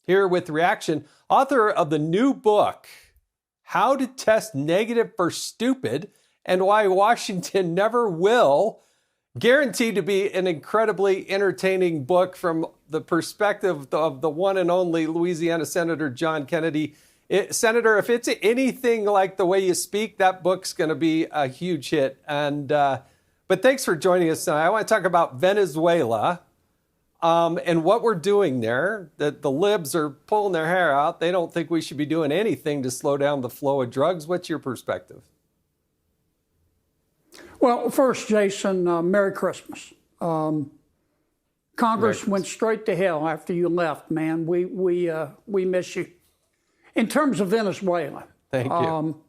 Here with reaction, author of the new book, How to Test Negative for Stupid and Why Washington Never Will. Guaranteed to be an incredibly entertaining book from the perspective of the one and only Louisiana Senator John Kennedy. Senator, if it's anything like the way you speak, that book's going to be a huge hit. But thanks for joining us tonight. I want to talk about Venezuela and what we're doing there. That the libs are pulling their hair out. They don't think we should be doing anything to slow down the flow of drugs. What's your perspective? Well, first, Jason, Merry Christmas. Congress went straight to hell after you left, man. We miss you. In terms of Venezuela, thank you.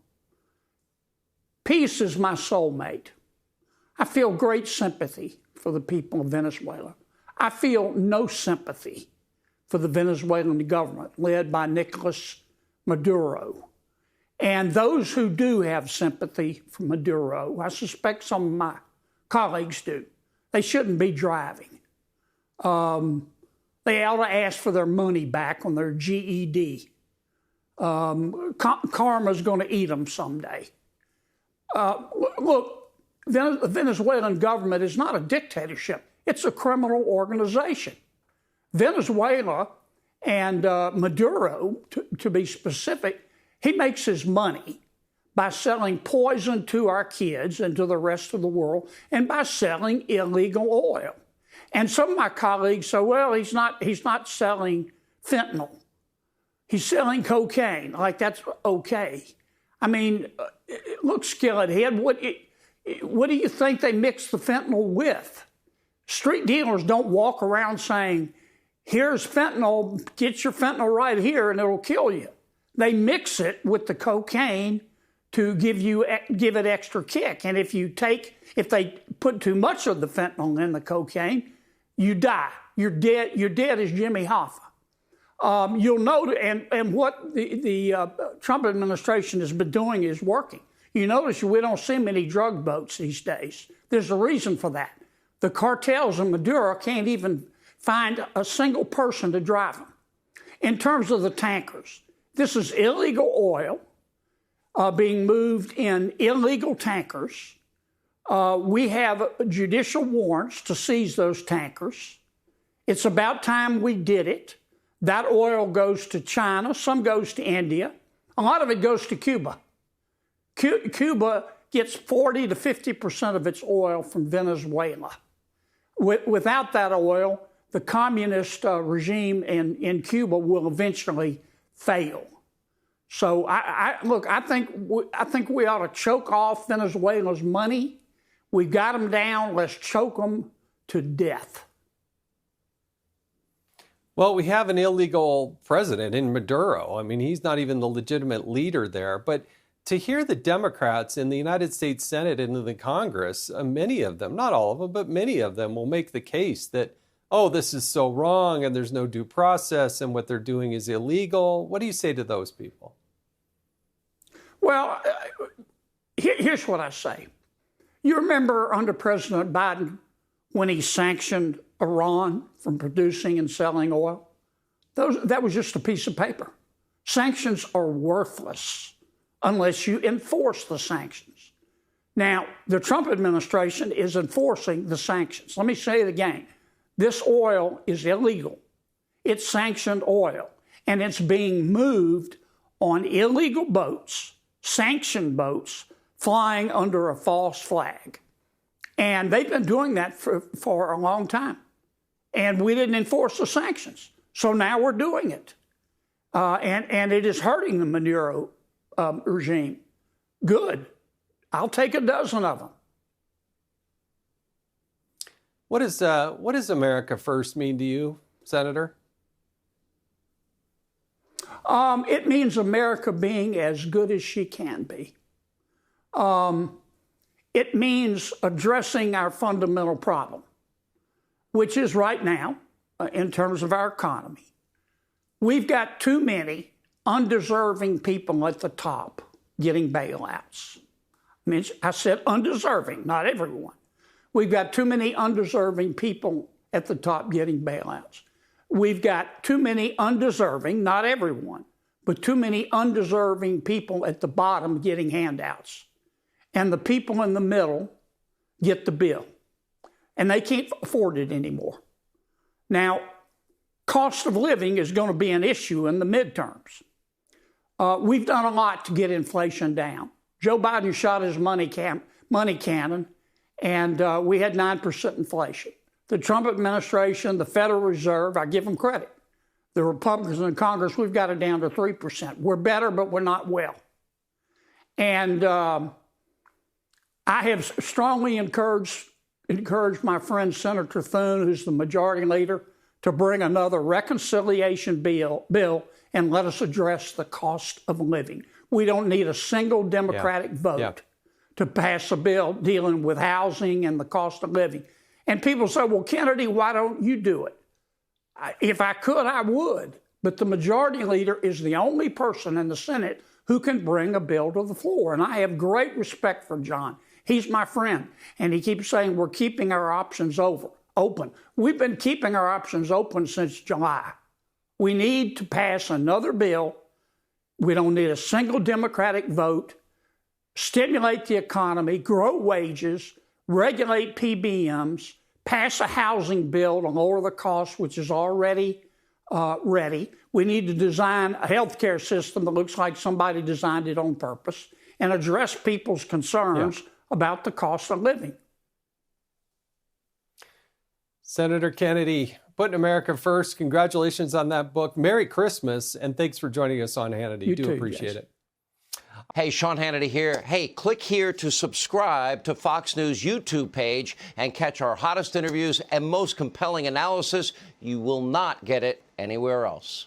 Peace is my soulmate. I feel great sympathy for the people of Venezuela. I feel no sympathy for the Venezuelan government led by Nicolas Maduro. And those who do have sympathy for Maduro, I suspect some of my colleagues do, they shouldn't be driving. They ought to ask for their money back on their GED. Karma's going to eat them someday. Look, the Venezuelan government is not a dictatorship. It's a criminal organization. Venezuela and Maduro, to be specific, he makes his money by selling poison to our kids and to the rest of the world and by selling illegal oil. And some of my colleagues say, well, he's not selling fentanyl. He's selling cocaine, like that's okay. I mean, look, Skillet Head, what do you think they mix the fentanyl with? Street dealers don't walk around saying, here's fentanyl, get your fentanyl right here and it'll kill you. They mix it with the cocaine to give it extra kick. And if they put too much of the fentanyl in the cocaine, you die. You're dead as Jimmy Hoffa. You'll notice, and what the Trump administration has been doing is working. You notice we don't see many drug boats these days. There's a reason for that. The cartels in Maduro can't even find a single person to drive them. In terms of the tankers, this is illegal oil being moved in illegal tankers. We have judicial warrants to seize those tankers. It's about time we did it. That oil goes to China, some goes to India, a lot of it goes to Cuba. Cuba gets 40 to 50% of its oil from Venezuela. Without that oil, the communist regime in Cuba will eventually fail. So I think we ought to choke off Venezuela's money. We've got them down. Let's choke them to death. Well, we have an illegal president in Maduro. I mean, he's not even the legitimate leader there. But to hear the Democrats in the United States Senate and in the Congress, many of them, not all of them, but many of them will make the case that, oh, this is so wrong and there's no due process and what they're doing is illegal. What do you say to those people? Well, here's what I say. You remember under President Biden when he sanctioned Iran from producing and selling oil? That was just a piece of paper. Sanctions are worthless unless you enforce the sanctions. Now, the Trump administration is enforcing the sanctions. Let me say it again. This oil is illegal. It's sanctioned oil, and it's being moved on illegal boats, sanctioned boats, flying under a false flag. And they've been doing that for a long time. And we didn't enforce the sanctions. So now we're doing it. And it is hurting the Maduro regime. Good. I'll take a dozen of them. What does America First mean to you, Senator? It means America being as good as she can be. It means addressing our fundamental problem, which is right now, in terms of our economy, we've got too many undeserving people at the top getting bailouts. I said undeserving, not everyone. We've got too many undeserving people at the top getting bailouts. we've got too many undeserving, not everyone, but too many undeserving people at the bottom getting handouts. And the people in the middle get the bill. And they can't afford it anymore. Now, cost of living is going to be an issue in the midterms. We've done a lot to get inflation down. Joe Biden shot his money cannon, and we had 9% inflation. The Trump administration, the Federal Reserve, I give them credit. The Republicans in Congress, we've got it down to 3%. We're better, but we're not well. And I have strongly encouraged my friend Senator Thune, who's the majority leader, to bring another reconciliation bill and let us address the cost of living. We don't need a single Democratic vote to pass a bill dealing with housing and the cost of living. And people say, well, Kennedy, why don't you do it? If I could, I would. But the majority leader is the only person in the Senate who can bring a bill to the floor. And I have great respect for John. He's my friend. And he keeps saying we're keeping our options open. We've been keeping our options open since July. We need to pass another bill. We don't need a single Democratic vote. Stimulate the economy, grow wages, regulate PBMs, pass a housing bill to lower the cost, which is already ready. We need to design a healthcare system that looks like somebody designed it on purpose and address people's concerns about the cost of living. Senator Kennedy, putting America first. Congratulations on that book. Merry Christmas, and thanks for joining us on Hannity. You do too, appreciate yes. it. Hey, Sean Hannity here. Hey, click here to subscribe to Fox News YouTube page and catch our hottest interviews and most compelling analysis. You will not get it anywhere else.